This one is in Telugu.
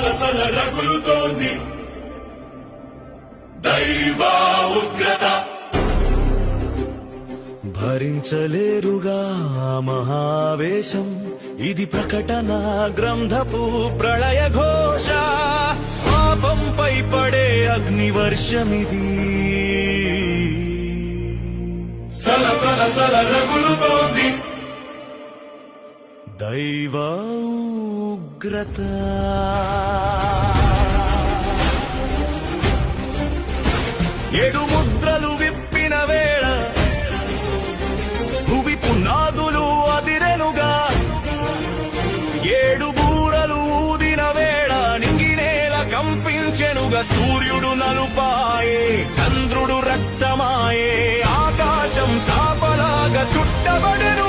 సలసల రగులుతోంది దైవ ఉగ్రత. భరించలేరుగా మహావేశం, ఇది ప్రకటన గ్రంథపు ప్రళయ ఘోష. పాపంపై పడే అగ్నివర్షమిది, సలసల సల రగులుతోంది దైవ ఉగ్రత. ఏడు ముద్రలు విప్పిన వేళ భువి పునాదులు అదిరెనుగా. ఏడు బూరలు ఊదిన వేళ నింగినేల కంపించెనుగా. సూర్యుడు నలుపాయే, చంద్రుడు రక్తమాయే, ఆకాశం చాపలాగా చుట్టబడెను.